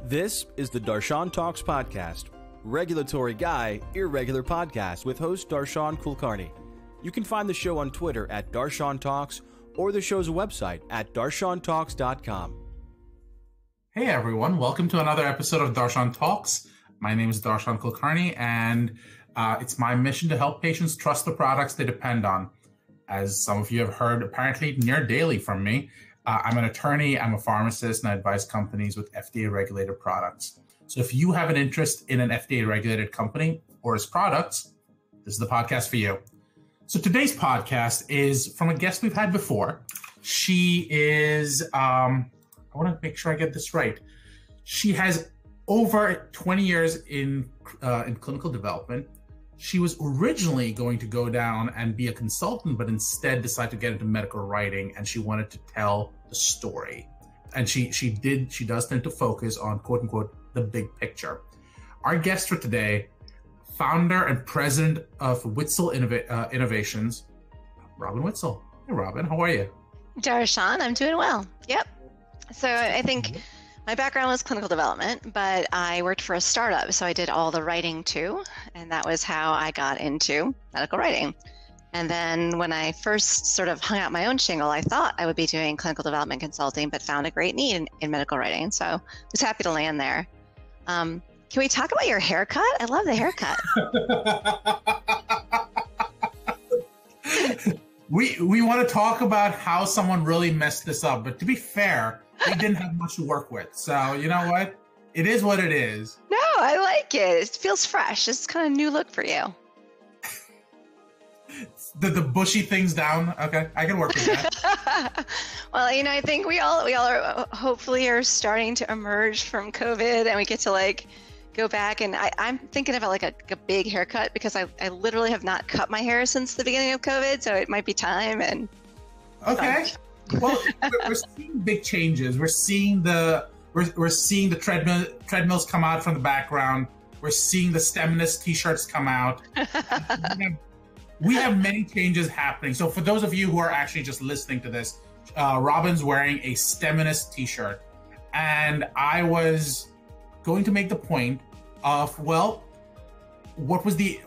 This is the Darshan Talks podcast, regulatory guy, irregular podcast with host Darshan Kulkarni. You can find the show on Twitter at Darshan Talks or the show's website at darshantalks.com. Hey everyone, welcome to another episode of Darshan Talks. My name is Darshan Kulkarni, and it's my mission to help patients trust the products they depend on. As some of you have heard apparently near daily from me, I'm an attorney, I'm a pharmacist, and I advise companies with FDA-regulated products. So if you have an interest in an FDA-regulated company or its products, this is the podcast for you. So today's podcast is from a guest we've had before. She is, I want to make sure I get this right. She has over 20 years in clinical development. She was originally going to go down and be a consultant, but instead decided to get into medical writing, and she wanted to tell the story. And she does tend to focus on, quote unquote, the big picture. Our guest for today, founder and president of Witzel Innovations, Robin Witzel. Hey, Robin, how are you? Darshan, I'm doing well. Yep. So I think my background was clinical development, but I worked for a startup, so I did all the writing too, and that was how I got into medical writing. And then when I first sort of hung out my own shingle, I thought I would be doing clinical development consulting, but found a great need in medical writing. So I was happy to land there. Can we talk about your haircut? I love the haircut. We want to talk about how someone really messed this up, but to be fair, they didn't have much to work with. So you know what? It is what it is. No, I like it. It feels fresh. It's kind of a new look for you. The bushy things down. Okay, I can work with that. Well, I think we all are hopefully are starting to emerge from COVID, and we get to go back. And I'm thinking about a big haircut because I literally have not cut my hair since the beginning of COVID, so it might be time. And okay. Well, we're seeing big changes. We're seeing the treadmills come out from the background. We're seeing the STEMinist t-shirts come out. We have many changes happening. So for those of you who are actually just listening to this, Robin's wearing a STEMinist t-shirt, and I was going to make the point of, well, what was the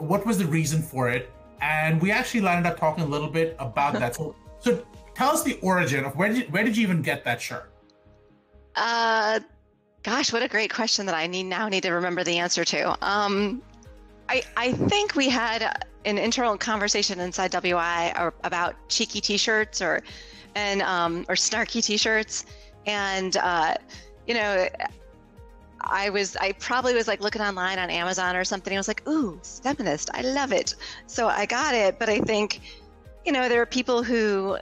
reason for it, and we actually landed up talking a little bit about that. So tell us the origin of where did you even get that shirt? Gosh, what a great question that I need to remember the answer to. I think we had an internal conversation inside WI about cheeky T-shirts or snarky T-shirts, and I probably was looking online on Amazon or something. I was like, ooh, STEMinist, I love it. So I got it, but I think there are people who,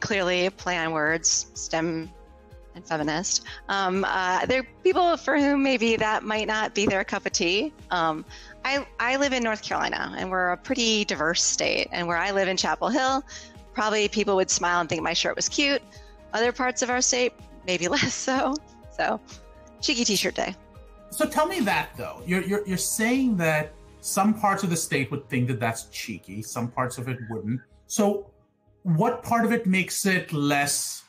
clearly play on words, STEM and feminist. There are people for whom maybe that might not be their cup of tea. I live in North Carolina, and we're a pretty diverse state. And where I live in Chapel Hill, probably people would smile and think my shirt was cute. Other parts of our state, maybe less so. So, cheeky T-shirt day. So tell me that though. You're saying that some parts of the state would think that that's cheeky, some parts of it wouldn't. So what part of it makes it less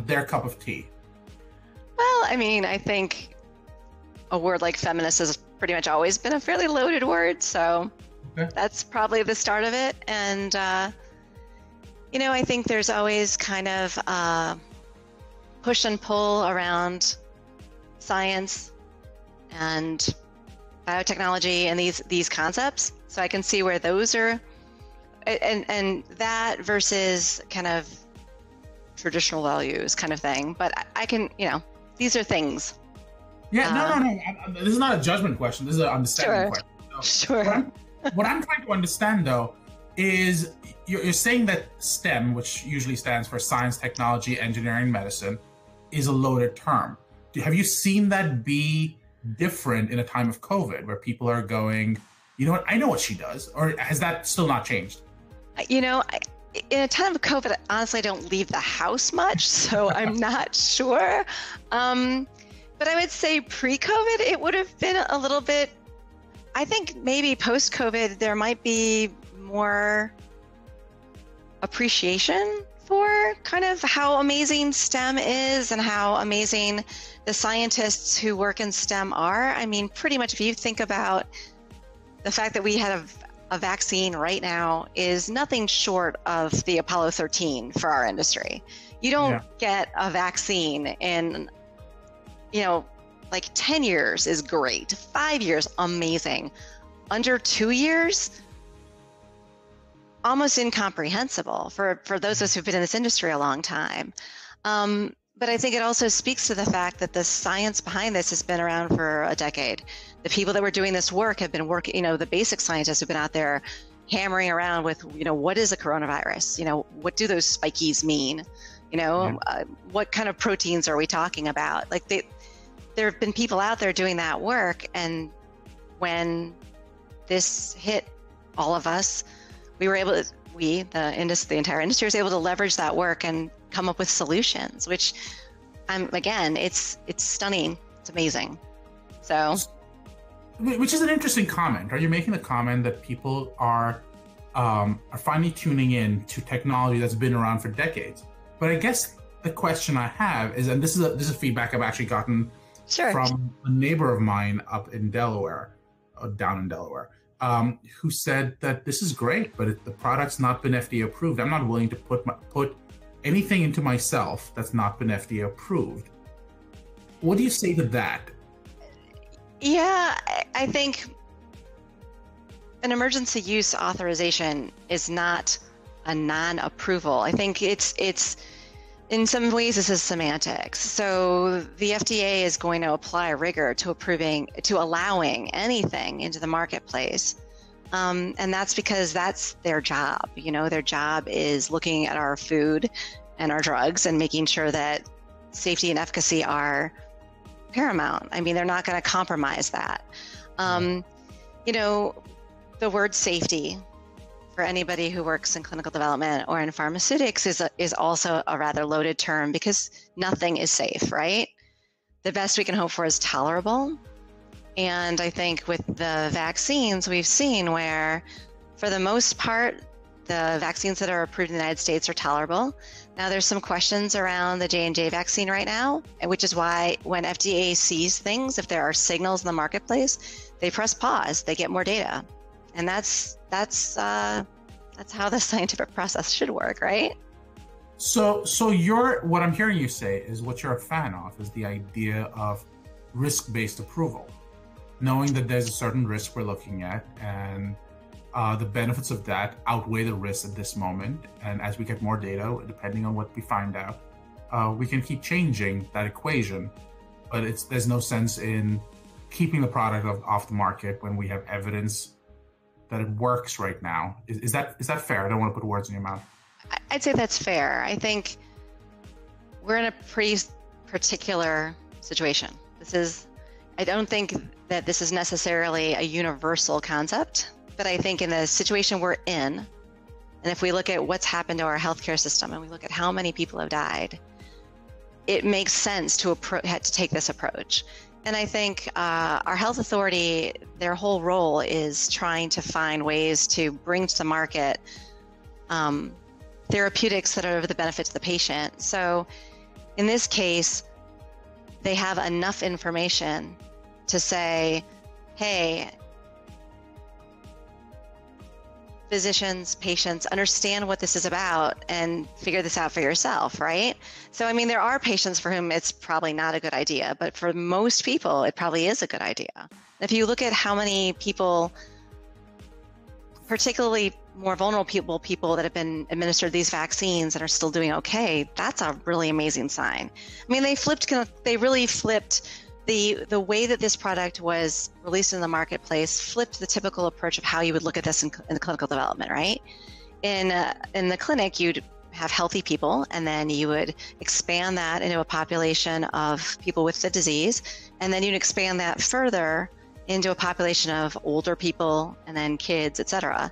their cup of tea? Well, I think a word like feminist has pretty much always been a fairly loaded word, so That's probably the start of it. And I think there's always kind of push and pull around science and biotechnology and these concepts. So I can see where those are, and that versus kind of traditional values kind of thing. But I can, these are things. Yeah, no. This is not a judgment question. This is an understanding question. So Sure. What I'm trying to understand, though, is you're saying that STEM, which usually stands for science, technology, engineering, medicine, is a loaded term. Have you seen that be different in a time of COVID, where people are going, you know what, I know what she does, or has that still not changed? In a time of COVID, honestly, I don't leave the house much, so I'm not sure. But I would say pre-COVID, it would have been a little bit, I think maybe post-COVID, there might be more appreciation for kind of how amazing STEM is and how amazing the scientists who work in STEM are. I mean, pretty much if you think about the fact that we have a vaccine right now is nothing short of the Apollo 13 for our industry. You don't get a vaccine in, like 10 years is great. 5 years, amazing. Under 2 years, almost incomprehensible for those of us who've been in this industry a long time. But I think it also speaks to the fact that the science behind this has been around for a decade. The people that were doing this work have been working, the basic scientists have been out there hammering around with, what is a coronavirus? What do those spikies mean? What kind of proteins are we talking about? Like there have been people out there doing that work. And when this hit all of us, we were able to, the entire industry was able to leverage that work and come up with solutions, which again, it's stunning. It's amazing. So, which is an interesting comment. Are you making the comment that people are finally tuning in to technology that's been around for decades? But I guess the question I have is, and this is feedback I've actually gotten from a neighbor of mine up in Delaware, down in Delaware, who said that this is great, but the product's not been FDA approved. I'm not willing to put anything into myself that's not been FDA approved. What do you say to that? Yeah, I think an emergency use authorization is not a non-approval. I think it's in some ways this is semantics. So the FDA is going to apply rigor to allowing anything into the marketplace. And that's because that's their job. Their job is looking at our food and our drugs and making sure that safety and efficacy are paramount. I mean, they're not going to compromise that. The word safety for anybody who works in clinical development or in pharmaceutics is also a rather loaded term because nothing is safe, right? The best we can hope for is tolerable. And I think with the vaccines, we've seen where, for the most part, the vaccines that are approved in the United States are tolerable. Now, there's some questions around the J&J vaccine right now, which is why when FDA sees things, if there are signals in the marketplace, they press pause, they get more data. And that's how the scientific process should work, right? So what I'm hearing you say is what you're a fan of is the idea of risk-based approval, knowing that there's a certain risk we're looking at, and the benefits of that outweigh the risks at this moment. And as we get more data, depending on what we find out, we can keep changing that equation. But there's no sense in keeping the product off the market when we have evidence that it works right now. Is that fair? I don't want to put words in your mouth. I'd say that's fair. I think we're in a pretty particular situation. I don't think that this is necessarily a universal concept, but I think in the situation we're in, and if we look at what's happened to our healthcare system and we look at how many people have died, it makes sense to take this approach. And I think our health authority, their whole role is trying to find ways to bring to the market therapeutics that are of the benefit to the patient. So in this case, they have enough information to say, hey, physicians, patients, understand what this is about and figure this out for yourself, right? So, I mean, there are patients for whom it's probably not a good idea, but for most people, it probably is a good idea. If you look at how many people, particularly more vulnerable people that have been administered these vaccines and are still doing okay, that's a really amazing sign. I mean, they really flipped the way that this product was released in the marketplace, flipped the typical approach of how you would look at this in the clinical development, right? In the clinic, you'd have healthy people, and then you would expand that into a population of people with the disease, and then you'd expand that further into a population of older people, and then kids, et cetera.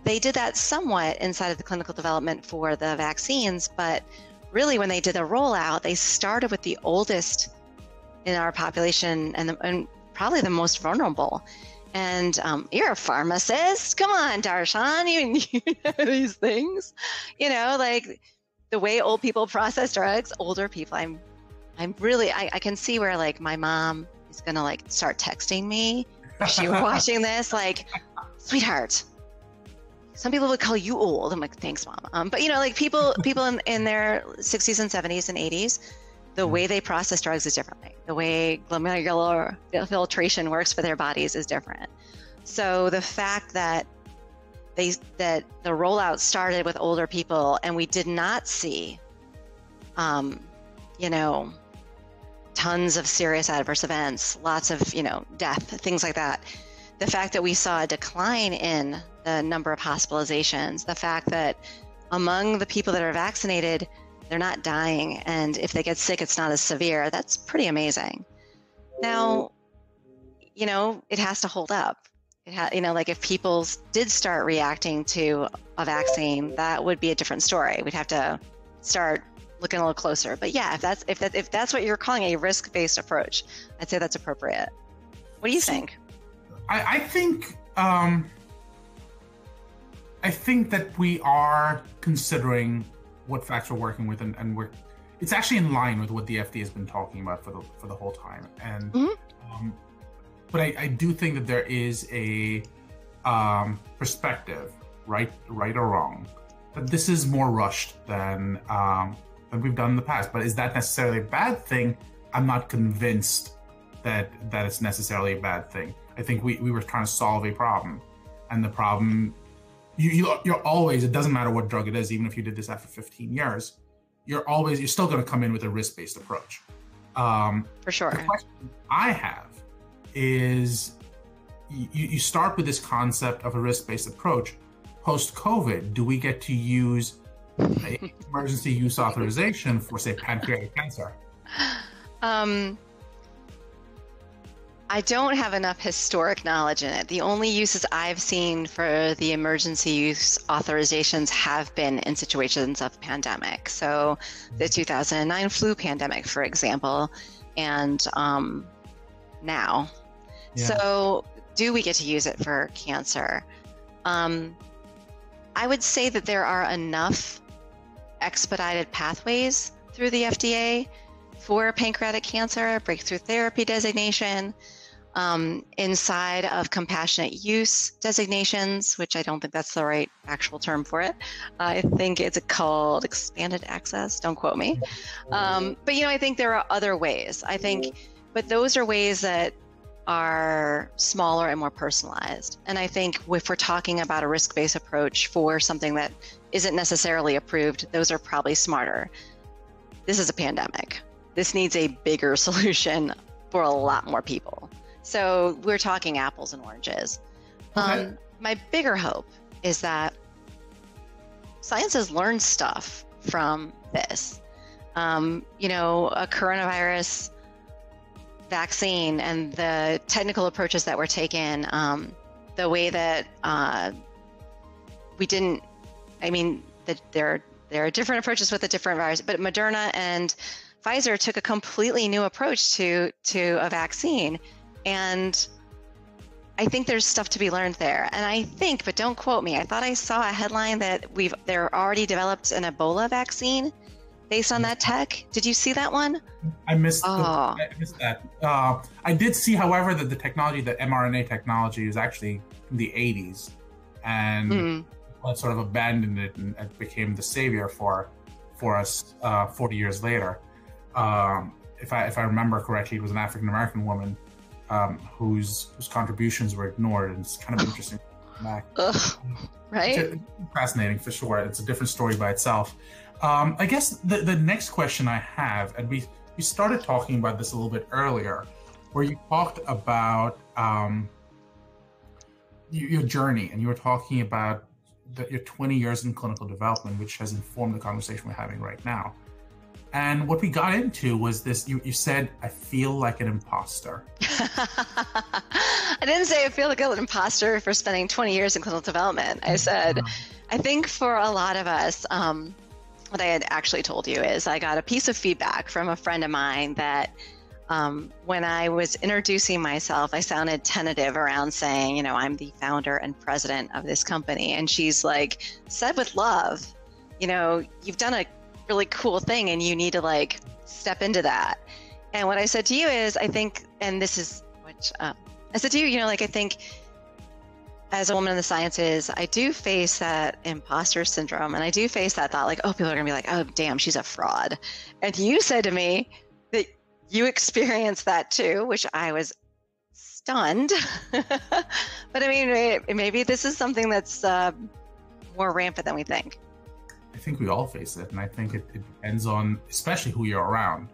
They did that somewhat inside of the clinical development for the vaccines, but really when they did the rollout, they started with the oldest in our population and probably the most vulnerable. And you're a pharmacist. Come on, Darshan, you know these things. the way old people process drugs, older people, I'm really, I can see where like my mom is going to like start texting me if she were watching this, like, sweetheart, some people would call you old. I'm like, thanks, mom. But you know, like people in their 60s and 70s and 80s, the way they process drugs is differently. The way glomerular filtration works for their bodies is different. So the fact that the rollout started with older people and we did not see, you know, tons of serious adverse events, lots of, you know, death, things like that. The fact that we saw a decline in the number of hospitalizations, the fact that among the people that are vaccinated, they're not dying, and if they get sick, it's not as severe. That's pretty amazing. Now, you know, it has to hold up. You know, like if people did start reacting to a vaccine, that would be a different story. We'd have to start looking a little closer. But yeah, if that's what you're calling a risk-based approach, I'd say that's appropriate. What do you think? I think that we are considering what facts we're working with, and it's actually in line with what the FDA has been talking about for the whole time. And but I do think that there is a perspective, right or wrong, that this is more rushed than we've done in the past. But is that necessarily a bad thing? I'm not convinced that it's necessarily a bad thing. I think we were trying to solve a problem, and the problem, you're always, it doesn't matter what drug it is, even if you did this after 15 years, you're still going to come in with a risk-based approach. For sure. The question I have is, you start with this concept of a risk-based approach. Post-COVID, do we get to use emergency use authorization for, say, pancreatic cancer? I don't have enough historic knowledge in it. The only uses I've seen for the emergency use authorizations have been in situations of pandemic. So the 2009 flu pandemic, for example, and now. Yeah. So do we get to use it for cancer? I would say that there are enough expedited pathways through the FDA for pancreatic cancer, breakthrough therapy designation, inside of compassionate use designations, which I don't think that's the right actual term for it. I think it's called expanded access. Don't quote me. But, you know, I think there are other ways. But those are ways that are smaller and more personalized. And I think if we're talking about a risk-based approach for something that isn't necessarily approved, those are probably smarter. This is a pandemic. This needs a bigger solution for a lot more people. So we're talking apples and oranges. Okay. My bigger hope is that science has learned stuff from this. You know, a coronavirus vaccine and the technical approaches that were taken, the way that there are different approaches with the different virus, but Moderna and Pfizer took a completely new approach to a vaccine. And I think there's stuff to be learned there. And I think, but don't quote me, I thought I saw a headline that they're already developed an Ebola vaccine based on that tech. Did you see that one? I missed that. I did see, however, that the technology, the mRNA technology, is actually in the 80s, and sort of abandoned it, and it became the savior for us 40 years later. If I remember correctly, it was an African American woman whose contributions were ignored, and it's kind of interesting. Right? It's fascinating for sure. It's a different story by itself. I guess the next question I have, and we started talking about this a little bit earlier, where you talked about your journey, and you were talking about your 20 years in clinical development, which has informed the conversation we're having right now. And what we got into was this, you said, I feel like an imposter. I didn't say I feel like an imposter for spending 20 years in clinical development. I said, I think for a lot of us, what I had actually told you is I got a piece of feedback from a friend of mine that when I was introducing myself, I sounded tentative around saying, you know, I'm the founder and president of this company. And she's like, said with love, you know, you've done a really cool thing and you need to like step into that. And what I said to you is, I think, and this is which I said to you, like, I think as a woman in the sciences, I do face that imposter syndrome, and I do face that thought like, oh, people are gonna be like, oh, damn, she's a fraud. And you said to me that you experienced that too, which I was stunned. But I mean, maybe this is something that's more rampant than we think. I think we all face it, and I think it depends on especially who you're around.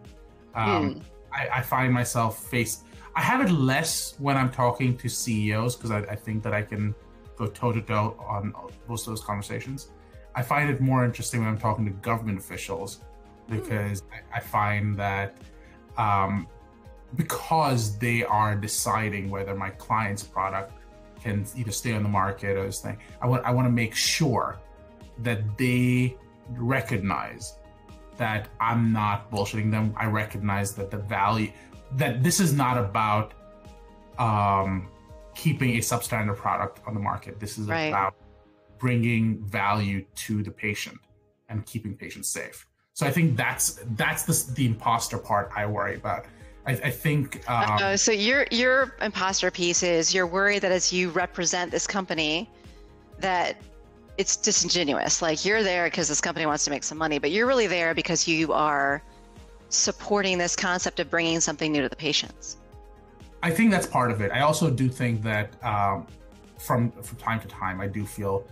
I find myself I have it less when I'm talking to CEOs because I think that I can go toe-to-toe on most of those conversations. I find it more interesting when I'm talking to government officials because I find that because they are deciding whether my client's product can either stay on the market or this thing, I want to make sure that they recognize that I'm not bullshitting them. I recognize that the value, that this is not about keeping a substandard product on the market. This is about bringing value to the patient and keeping patients safe. So I think that's the imposter part I worry about. I think. So your imposter piece is you're worried that as you represent this company, that it's disingenuous. Like you're there because this company wants to make some money, but you're really there because you are supporting this concept of bringing something new to the patients. I think that's part of it. I also do think that from time to time, I do feel,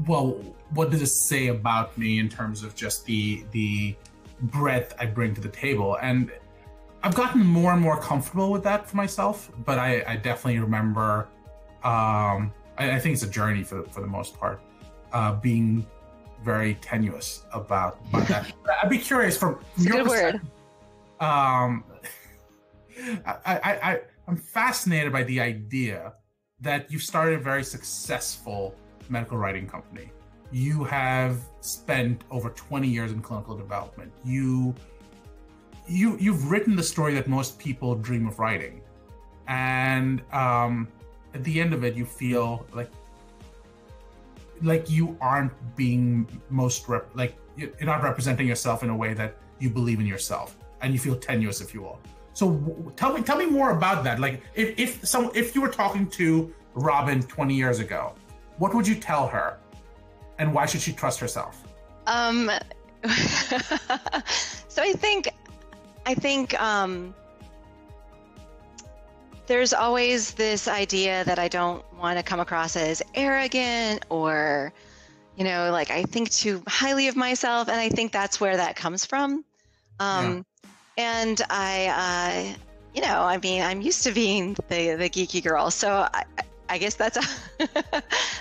well, what does it say about me in terms of just the breadth I bring to the table? And I've gotten more and more comfortable with that for myself, but I definitely remember, I think it's a journey for the most part, being very tenuous about that. I'd be curious from your perspective. I'm fascinated by the idea that you started a very successful medical writing company. You have spent over 20 years in clinical development. You've written the story that most people dream of writing, and at the end of it, you feel like you aren't being you're not representing yourself in a way that you believe in yourself, and you feel tenuous, if you will. So tell me more about that. Like if you were talking to Robin 20 years ago, what would you tell her, and why should she trust herself? So I think there's always this idea that I don't want to come across as arrogant or, like I think too highly of myself. And I think that's where that comes from. And I I'm used to being the geeky girl. So I guess that's a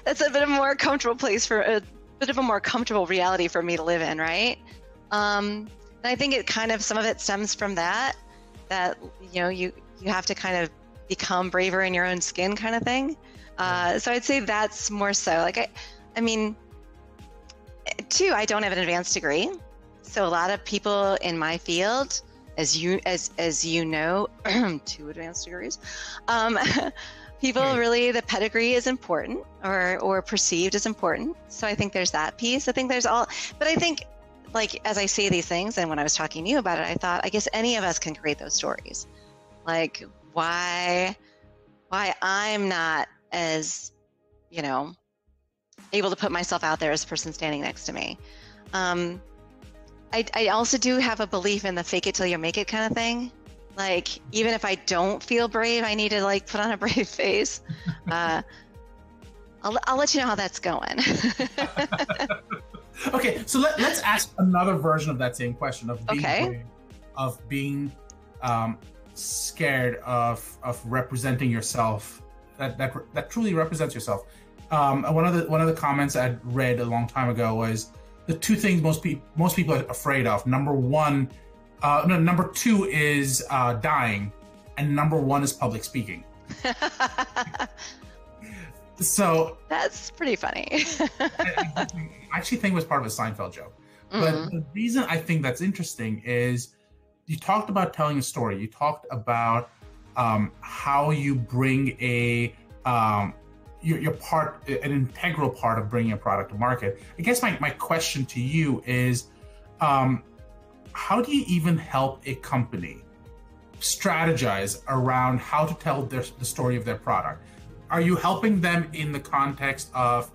bit of a more comfortable place for a bit of a more comfortable reality for me to live in. Right. And I think it kind of, some of it stems from that you have to kind of become braver in your own skin kind of thing. So I'd say that's more so. Like, I mean, too, I don't have an advanced degree. So a lot of people in my field, as you know, 2 advanced degrees, people really, the pedigree is important or perceived as important. So I think there's that piece. I think there's but I think, like, as I say these things, and when I was talking to you about it, I thought, I guess any of us can create those stories. Like, why I'm not as, able to put myself out there as the person standing next to me. I also do have a belief in the fake it till you make it kind of thing. Like, even if I don't feel brave, I need to put on a brave face. I'll let you know how that's going. Okay, so let's ask another version of that same question of being brave, of being scared of representing yourself, that truly represents yourself. One of the comments I read a long time ago was the 2 things most people are afraid of. Number 2 is dying, and number 1 is public speaking. So that's pretty funny. I actually think it was part of a Seinfeld joke. But the reason I think that's interesting is you talked about telling a story. You talked about how you bring your part, an integral part of bringing a product to market. I guess my question to you is, How do you even help a company strategize around how to tell the story of their product? Are you helping them in the context of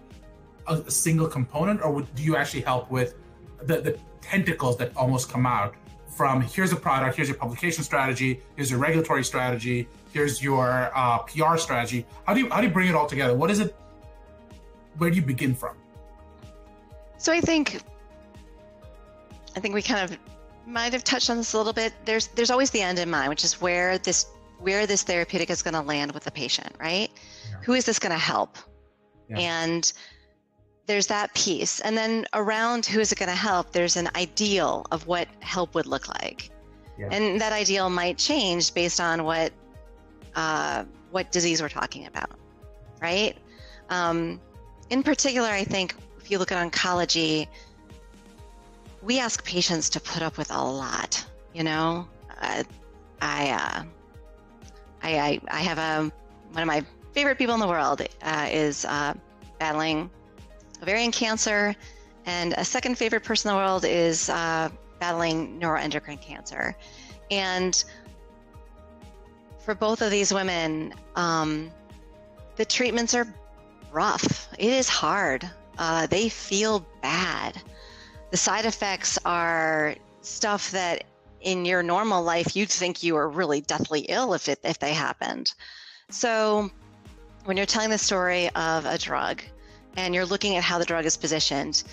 a single component, or do you actually help with the tentacles that almost come out from here's a product, here's your publication strategy, here's your regulatory strategy, here's your PR strategy? How do you bring it all together? What is it? Where do you begin from? So I think we kind of might have touched on this a little bit. There's always the end in mind, which is where this therapeutic is going to land with the patient, right? Yeah. Who is this going to help? Yeah. And there's that piece. And then around who is it going to help, there's an ideal of what help would look like. Yeah. And that ideal might change based on what disease we're talking about, right? In particular, I think if you look at oncology, we ask patients to put up with a lot, you know? I have one of my favorite people in the world is battling ovarian cancer, and a second favorite person in the world is battling neuroendocrine cancer. And for both of these women, the treatments are rough. It is hard. They feel bad. The side effects are stuff that in your normal life, you'd think you were really deathly ill if they happened. So when you're telling the story of a drug and you're looking at how the drug is positioned,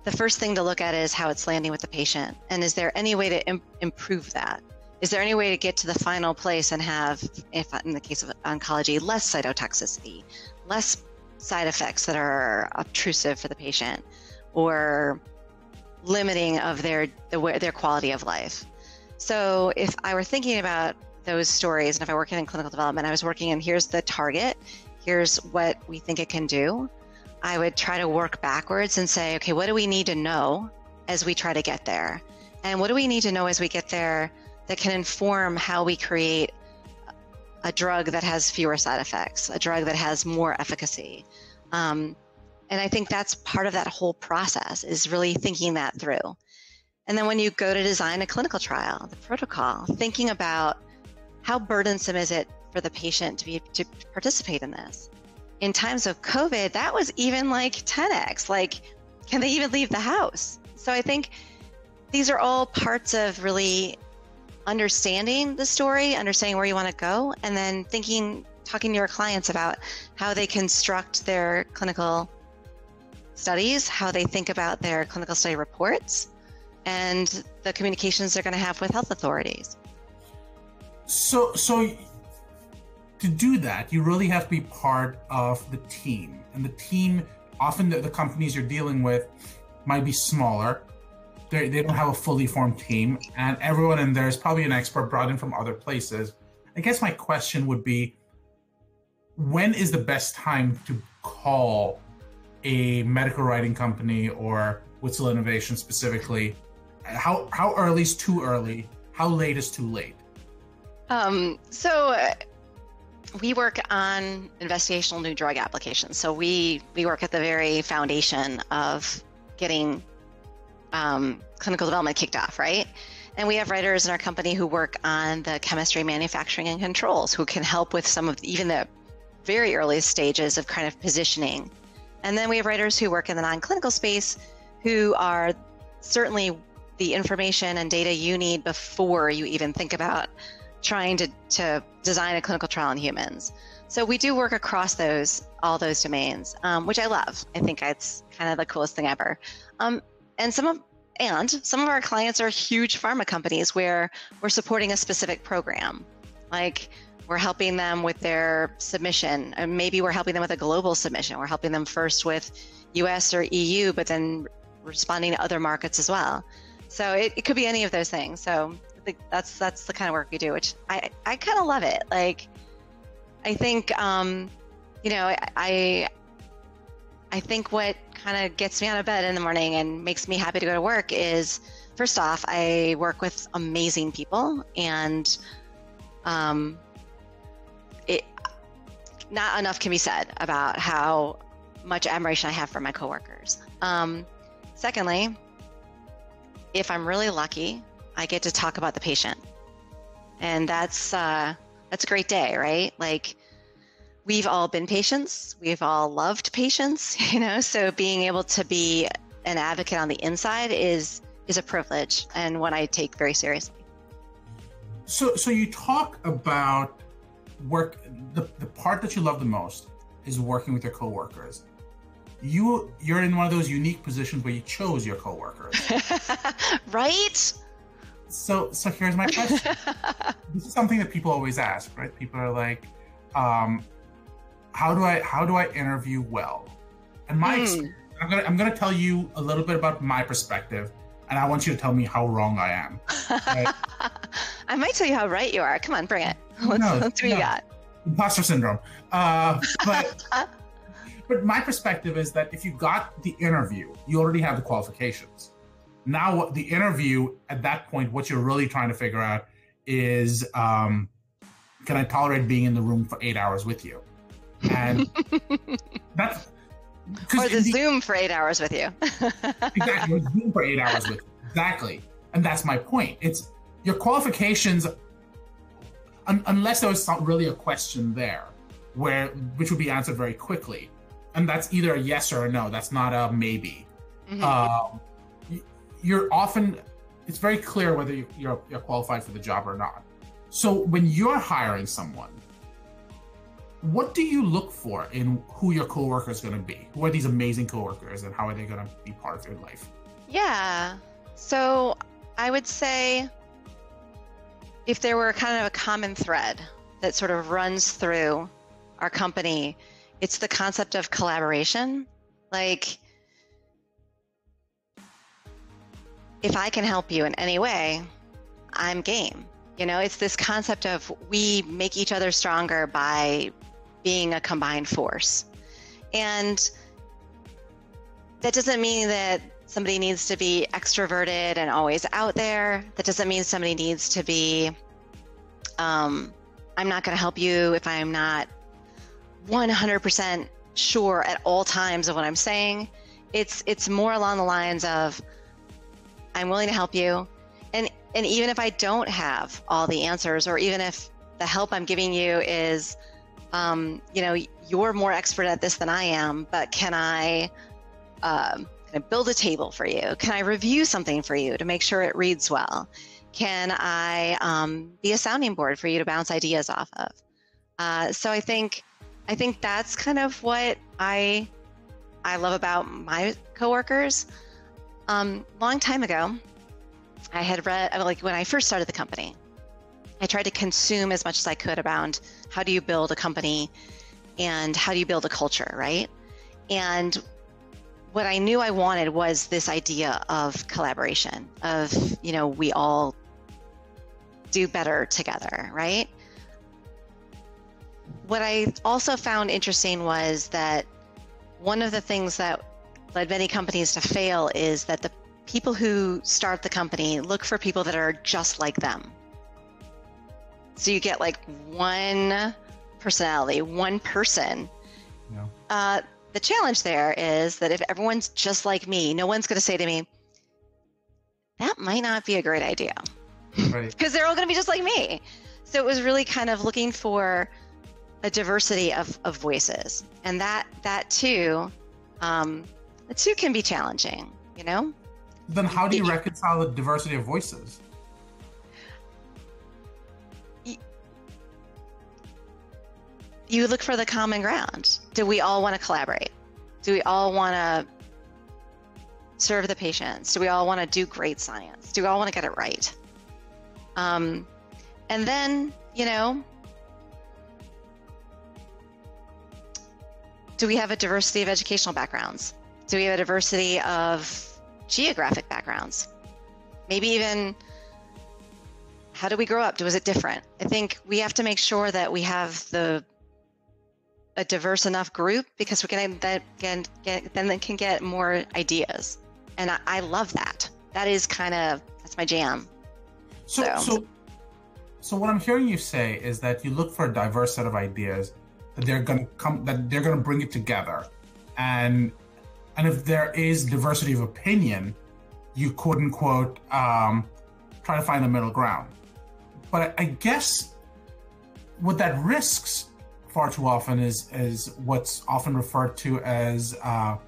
the first thing to look at is how it's landing with the patient. And is there any way to improve that? Is there any way to get to the final place and have, if in the case of oncology, less cytotoxicity, less side effects that are obtrusive for the patient, or limiting of their quality of life? So if I were thinking about those stories, and if I were working in clinical development, I was working in here's the target, here's what we think it can do, I would try to work backwards and say, okay, what do we need to know as we try to get there? And what do we need to know as we get there that can inform how we create a drug that has fewer side effects, a drug that has more efficacy? And I think that's part of that whole process, is really thinking that through. And then when you go to design a clinical trial, the protocol, thinking about how burdensome is it for the patient to participate in this? In times of COVID, that was even like 10x. Like, can they even leave the house? So I think these are all parts of really understanding the story, understanding where you want to go, and then talking to your clients about how they construct their clinical studies, how they think about their clinical study reports, and the communications they're going to have with health authorities. So to do that, you really have to be part of the team. And the team, often the companies you're dealing with might be smaller. They don't have a fully formed team, and everyone in there is probably an expert brought in from other places. I guess my question would be, when is the best time to call a medical writing company, or Witzel Innovation specifically? How early is too early? How late is too late? We work on investigational new drug applications. So we work at the very foundation of getting clinical development kicked off, right? And we have writers in our company who work on the chemistry, manufacturing, and controls, who can help with some of even the very earliest stages of kind of positioning. And then we have writers who work in the non-clinical space, who are certainly the information and data you need before you even think about trying to design a clinical trial in humans. So we do work across all those domains, which I love. I think it's kind of the coolest thing ever. And some of our clients are huge pharma companies where we're supporting a specific program. Like, we're helping them with their submission, and maybe we're helping them with a global submission. We're helping them first with US or EU, but then responding to other markets as well. So it could be any of those things. So I think that's the kind of work we do, which I kind of love it. Like, I think, I think what kind of gets me out of bed in the morning and makes me happy to go to work is, first off, I work with amazing people, and not enough can be said about how much admiration I have for my coworkers. Secondly, if I'm really lucky, I get to talk about the patient. And that's a great day, right? Like, we've all been patients. We've all loved patients, so being able to be an advocate on the inside is a privilege and one I take very seriously. So you talk about work, the part that you love the most is working with your coworkers. You're in one of those unique positions where you chose your coworkers. Right? So here's my question. This is something that people always ask, right? People are like, how do I interview well? And my experience, I'm gonna tell you a little bit about my perspective, and I want you to tell me how wrong I am. Right? I might tell you how right you are. Come on, bring it. Let's see what you got. Imposter syndrome. But my perspective is that if you got the interview, you already have the qualifications. Now, the interview, at that point, what you're really trying to figure out is, can I tolerate being in the room for 8 hours with you? And that's... Or the Zoom for 8 hours with you. Exactly, or Zoom for 8 hours with you. Exactly. And that's my point. It's your qualifications, unless there was really a question there, which would be answered very quickly. And that's either a yes or a no. That's not a maybe. Mm-hmm. You're often, it's very clear whether you're qualified for the job or not. So when you're hiring someone, what do you look for in who your coworker is going to be? Who are these amazing coworkers, and how are they going to be part of your life? Yeah. So I would say, if there were kind of a common thread that sort of runs through our company, it's the concept of collaboration. Like, if I can help you in any way, I'm game. It's this concept of we make each other stronger by being a combined force. And that doesn't mean that somebody needs to be extroverted and always out there. That doesn't mean somebody needs to be, I'm not going to help you if I'm not 100% sure at all times of what I'm saying. It's more along the lines of, I'm willing to help you. And even if I don't have all the answers, or even if the help I'm giving you is, you're more expert at this than I am, but can I build a table for you? Can I review something for you to make sure it reads well? Can I be a sounding board for you to bounce ideas off of? So I think that's kind of what I love about my coworkers. Long time ago, I had read, like when I first started the company, I tried to consume as much as I could about how do you build a company and how do you build a culture, right? And what I knew I wanted was this idea of collaboration, of, we all do better together, right? What I also found interesting was that one of the things that led many companies to fail is that the people who start the company look for people that are just like them. So you get like one personality, one person. Yeah. The challenge there is that if everyone's just like me, no one's going to say to me, that might not be a great idea. Right. Because they're all going to be just like me. So it was really kind of looking for a diversity of voices. And that too, can be challenging, Then how do you reconcile the diversity of voices? You look for the common ground. Do we all want to collaborate? Do we all want to serve the patients? Do we all want to do great science? Do we all want to get it right? And then, do we have a diversity of educational backgrounds? Do we have a diversity of geographic backgrounds? Maybe even, how do we grow up? Was it different? I think we have to make sure that we have a diverse enough group, because we can get more ideas. And I love that. That's my jam. So what I'm hearing you say is that you look for a diverse set of ideas, that they're going to bring it together. And if there is diversity of opinion, you quote unquote try to find the middle ground. But I guess what that risks far too often is what's often referred to as a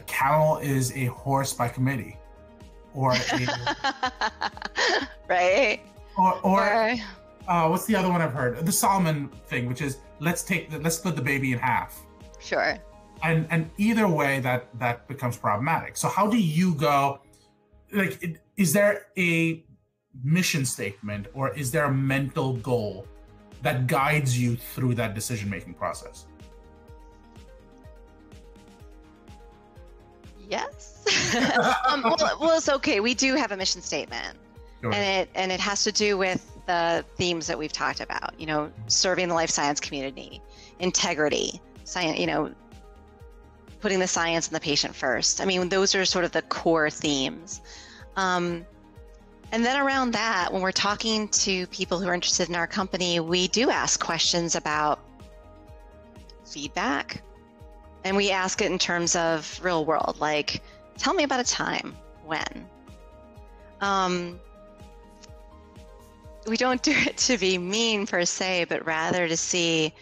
camel is a horse by committee, or right, or what's the other one I've heard? The Solomon thing, which is let's split the baby in half. Sure. And either way, that becomes problematic. So how do you go? Like, is there a mission statement, or is there a mental goal that guides you through that decision-making process? Yes. Well, it's okay. We do have a mission statement, sure. and it has to do with the themes that we've talked about. You know, serving the life science community, integrity, science. You know, putting the science and the patient first. I mean, those are sort of the core themes. And then around that, when we're talking to people who are interested in our company, we do ask questions about feedback. And we ask it in terms of real world, like, tell me about a time when. We don't do it to be mean per se, but rather to see,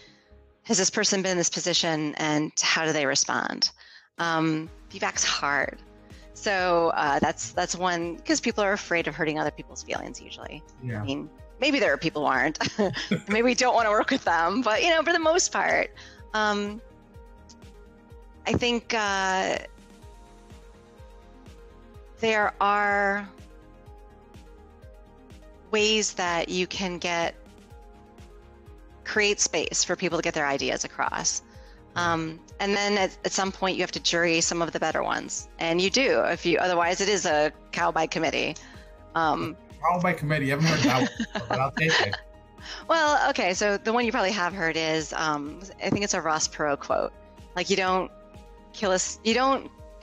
has this person been in this position and how do they respond? Feedback's hard. So that's one, because people are afraid of hurting other people's feelings usually. Yeah. I mean, maybe there are people who aren't. Maybe we don't want to work with them, but you know, for the most part, I think there are ways that you can create space for people to get their ideas across. And then at some point you have to jury some of the better ones, and you do. Otherwise, it is a cow by committee. Cow by committee. I haven't heard that one, but I'll take it. Well, okay. So the one you probably have heard is, I think it's a Ross Perot quote. Like, you don't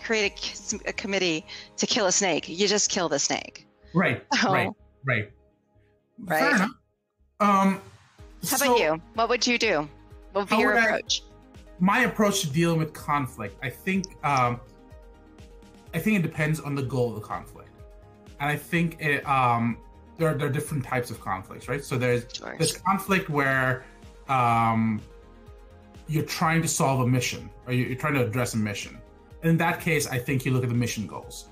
create a committee to kill a snake. You just kill the snake. Right. Right. Fair enough. How about you? What would you do? What would be your approach? My approach to dealing with conflict, I think it depends on the goal of the conflict, and I think there are different types of conflicts, right? So there's conflict where you're trying to solve a mission, or you're trying to address a mission. And in that case, I think you look at the mission goals,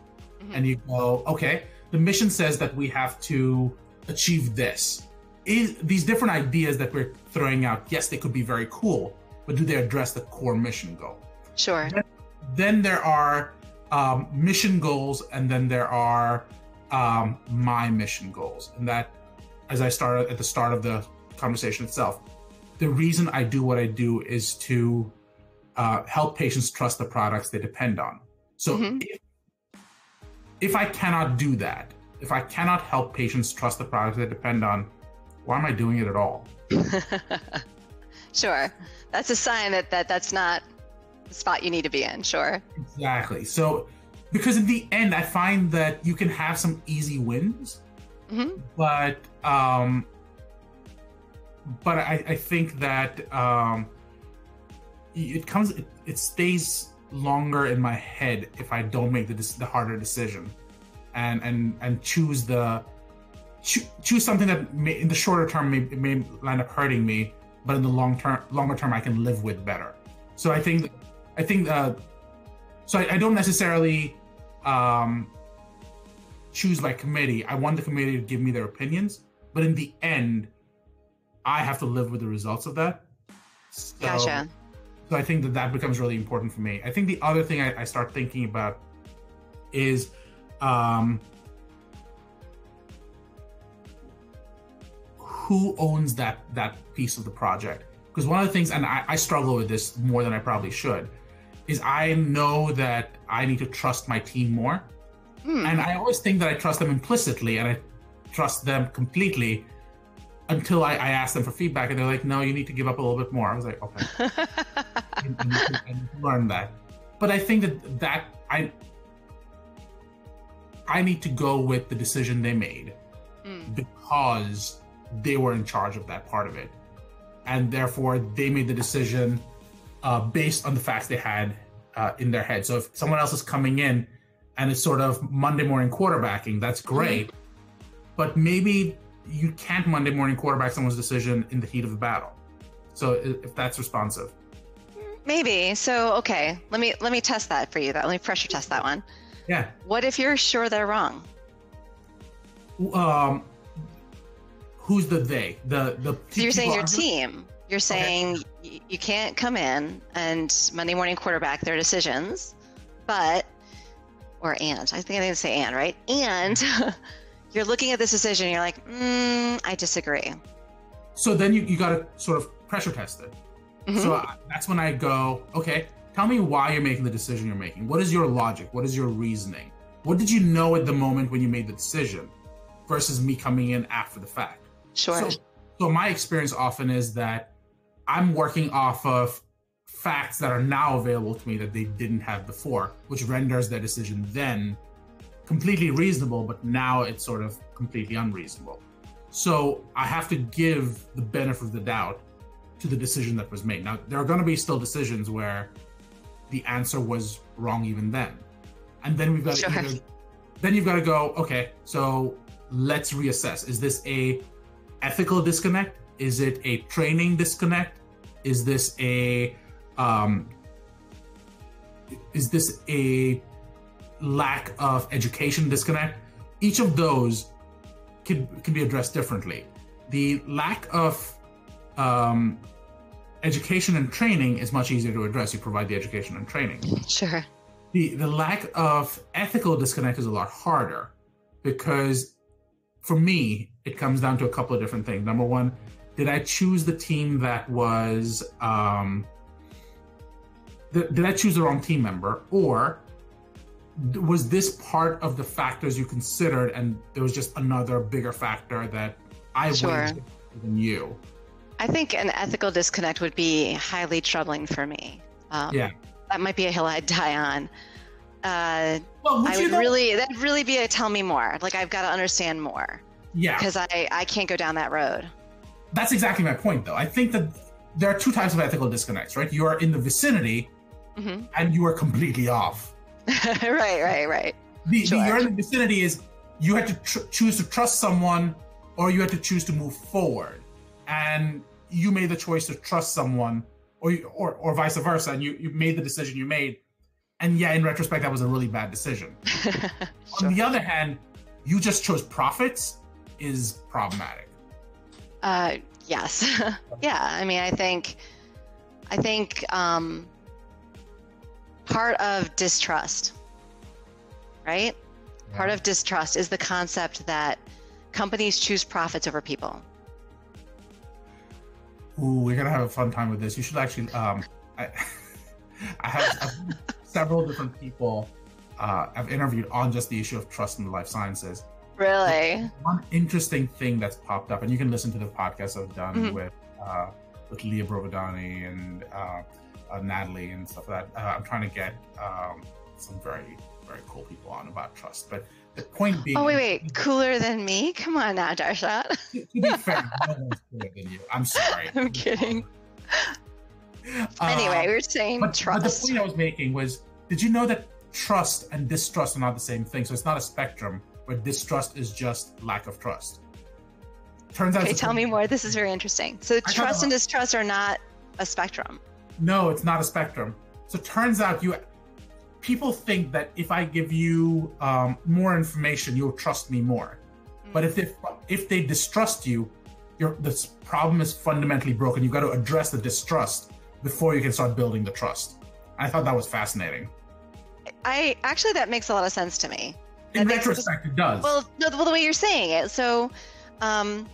and you go, okay, the mission says that we have to achieve this. These different ideas that we're throwing out, yes, they could be very cool, but do they address the core mission goal? Sure. Then there are mission goals, and then there are my mission goals. And that, as I started at the start of the conversation itself, the reason I do what I do is to help patients trust the products they depend on. So if I cannot do that, if I cannot help patients trust the products they depend on, why am I doing it at all? Sure. That's a sign that's not the spot you need to be in. Sure. Exactly. So, because in the end, I find that you can have some easy wins, but I think that it stays longer in my head if I don't make the harder decision, and choose something that in the shorter term may land up hurting me, but in the longer term I can live with better. So I think so I don't necessarily choose by committee. I want the committee to give me their opinions, but in the end, I have to live with the results of that. Gotcha. So I think that becomes really important for me. I think the other thing I start thinking about is who owns that piece of the project. Because one of the things, and I struggle with this more than I probably should, is I know that I need to trust my team more. And I always think that I trust them implicitly, and I trust them completely until I ask them for feedback, and they're like, no, you need to give up a little bit more. I was like, okay. and learn that. But I think that I need to go with the decision they made because they were in charge of that part of it. And therefore, they made the decision based on the facts they had in their head. So if someone else is coming in and it's sort of Monday morning quarterbacking, that's great. But maybe you can't Monday morning quarterback someone's decision in the heat of the battle. So if that's responsive. Maybe. So, okay, let me test that for you though. Let me pressure test that one. Yeah. What if you're sure they're wrong? Who's the they? The So you're saying your team. You're saying you can't come in and Monday morning quarterback their decisions, but, or and, I think I'm going to say and, right? And you're looking at this decision and you're like, I disagree. So then you got to sort of pressure test it. So that's when I go, okay, tell me why you're making the decision you're making. What is your logic? What is your reasoning? What did you know at the moment when you made the decision versus me coming in after the fact? Sure. So my experience often is that I'm working off of facts that are now available to me that they didn't have before, which renders their decision then completely reasonable, but now it's sort of completely unreasonable. So I have to give the benefit of the doubt to the decision that was made. Now, there are going to be still decisions where the answer was wrong even then. And then we've got to then you've got to go, okay, so let's reassess. Is this a ethical disconnect? Is it a training disconnect? Is this a lack of education disconnect? Each of those can be addressed differently. The lack of education and training is much easier to address. You provide the education and training. Sure. The lack of ethical disconnect is a lot harder because for me, it comes down to a couple of different things. Number one, did I choose the team that was, did I choose the wrong team member? Or was this part of the factors you considered and there was just another bigger factor that I weighed than you? I think an ethical disconnect would be highly troubling for me. That might be a hill I'd die on. That'd really be a tell me more. Like I've got to understand more. Yeah. Because I can't go down that road. That's exactly my point, though. I think that there are two types of ethical disconnects, right? You are in the vicinity and you are completely off. Right. You're in the vicinity is you had to choose to trust someone or you had to choose to move forward. And you made the choice to trust someone or vice versa. And you made the decision you made. And yeah, in retrospect, that was a really bad decision. On the other hand, you just chose profits is problematic. Yes. Yeah. I mean, I think part of distrust, right? Yeah. Part of distrust is the concept that companies choose profits over people. Ooh, we're gonna have a fun time with this. You should actually. I have several different people I've interviewed on just the issue of trust in the life sciences. Really? One interesting thing that's popped up, and you can listen to the podcast I've done with Leah Brovodani and Natalie and stuff like that. I'm trying to get some very, very cool people on about trust. But the point being... Oh, wait. Cooler than me? Come on now, Darshan. To be fair, no one's cooler than you. I'm sorry. I'm kidding. Anyway, we were saying trust. But the point I was making was, did you know that trust and distrust are not the same thing? So it's not a spectrum, where distrust is just lack of trust. Turns out. Okay, tell me more. This is very interesting. So trust and distrust are not a spectrum. No, it's not a spectrum. So it turns out people think that if I give you more information, you'll trust me more. But if they distrust you, this problem is fundamentally broken. You've got to address the distrust before you can start building the trust. I thought that was fascinating. That makes a lot of sense to me. In retrospect, it does. Well, no, the way you're saying it. So, my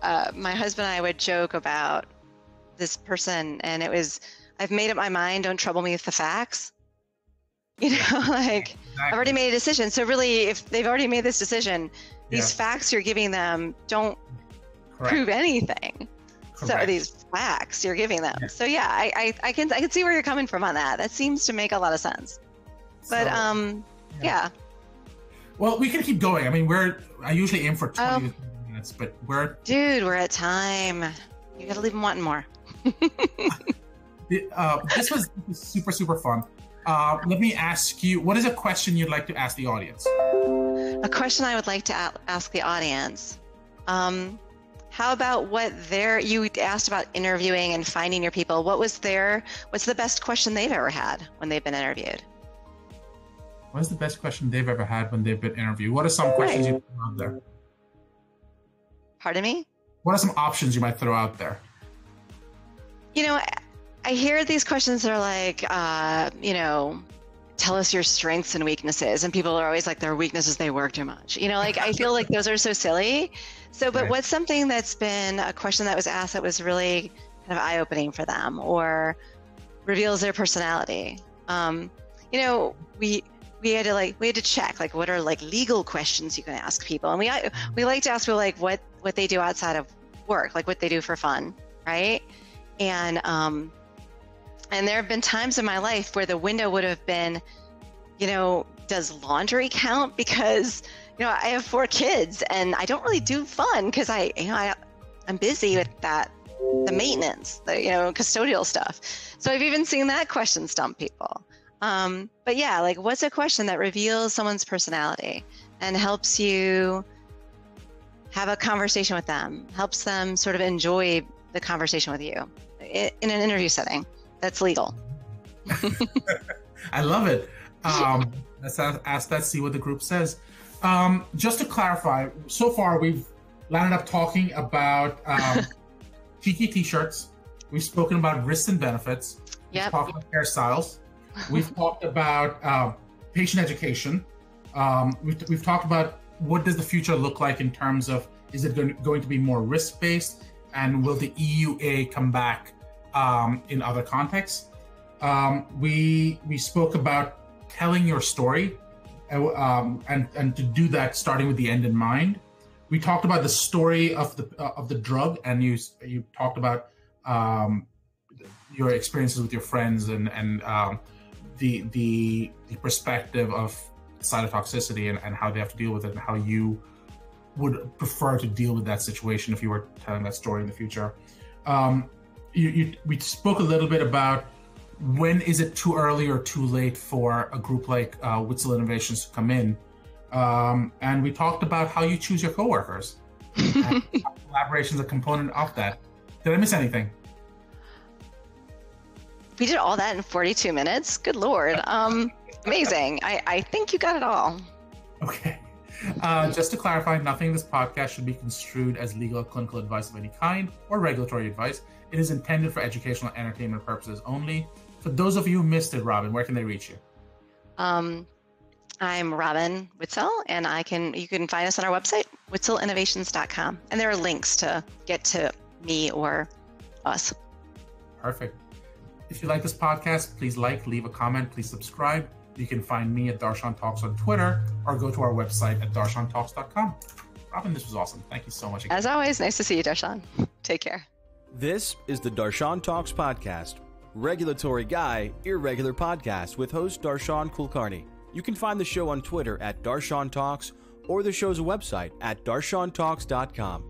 husband and I would joke about this person, and it was, I've made up my mind, don't trouble me with the facts. Exactly. I've already made a decision. So really, if they've already made this decision, these facts you're giving them don't prove anything. Correct. So these facts you're giving them. Yeah. So yeah, I can see where you're coming from on that. That seems to make a lot of sense. But yeah. Well, we can keep going. I mean, I usually aim for 20 minutes, but we're at time. You gotta leave them wanting more. This was super, super fun. Let me ask you, what is a question you'd like to ask the audience? A question I would like to ask the audience. How about you asked about interviewing and finding your people. What's the best question they've ever had when they've been interviewed? What is the best question they've ever had when they've been interviewed? What are some questions you throw out there? Pardon me? What are some options you might throw out there? I hear these questions that are like, tell us your strengths and weaknesses. And people are always like, their weaknesses, they work too much. I feel like those are so silly. So, but what's something that's been a question that was asked that was really kind of eye-opening for them or reveals their personality? We had to check, like, what are like legal questions you can ask people. And we like to ask people like what they do outside of work, like what they do for fun, right? And there have been times in my life where the window would have been, does laundry count? Because, I have 4 kids and I don't really do fun because I'm busy with the maintenance, custodial stuff. So I've even seen that question stump people. But yeah, like what's a question that reveals someone's personality and helps you have a conversation with them, helps them sort of enjoy the conversation with you in an interview setting that's legal. I love it. Let's ask that, see what the group says. Just to clarify, so far we've landed up talking about cheeky t-shirts. We've spoken about risks and benefits. We've talked about hairstyles. We've talked about patient education. We've talked about what does the future look like in terms of, is it going to be more risk-based, and will the EUA come back in other contexts? We spoke about telling your story and to do that starting with the end in mind. We talked about the story of the drug, and you talked about your experiences with your friends and the perspective of cytotoxicity and how they have to deal with it, and how you would prefer to deal with that situation if you were telling that story in the future. We spoke a little bit about when is it too early or too late for a group like Witzel Innovations to come in. And we talked about how you choose your coworkers. And collaboration is a component of that. Did I miss anything? We did all that in 42 minutes. Good Lord. Amazing. I think you got it all. Okay. Just to clarify, nothing in this podcast should be construed as legal or clinical advice of any kind or regulatory advice. It is intended for educational and entertainment purposes only. For those of you who missed it, Robin, where can they reach you? I'm Robin Witzel, and you can find us on our website, witzelinnovations.com. And there are links to get to me or us. Perfect. If you like this podcast, please leave a comment, please subscribe. You can find me at Darshan Talks on Twitter, or go to our website at darshantalks.com. Robin, this was awesome. Thank you so much again. As always, nice to see you, Darshan. Take care. This is the Darshan Talks podcast. Regulatory guy, irregular podcast with host Darshan Kulkarni. You can find the show on Twitter at Darshan Talks, or the show's website at darshantalks.com.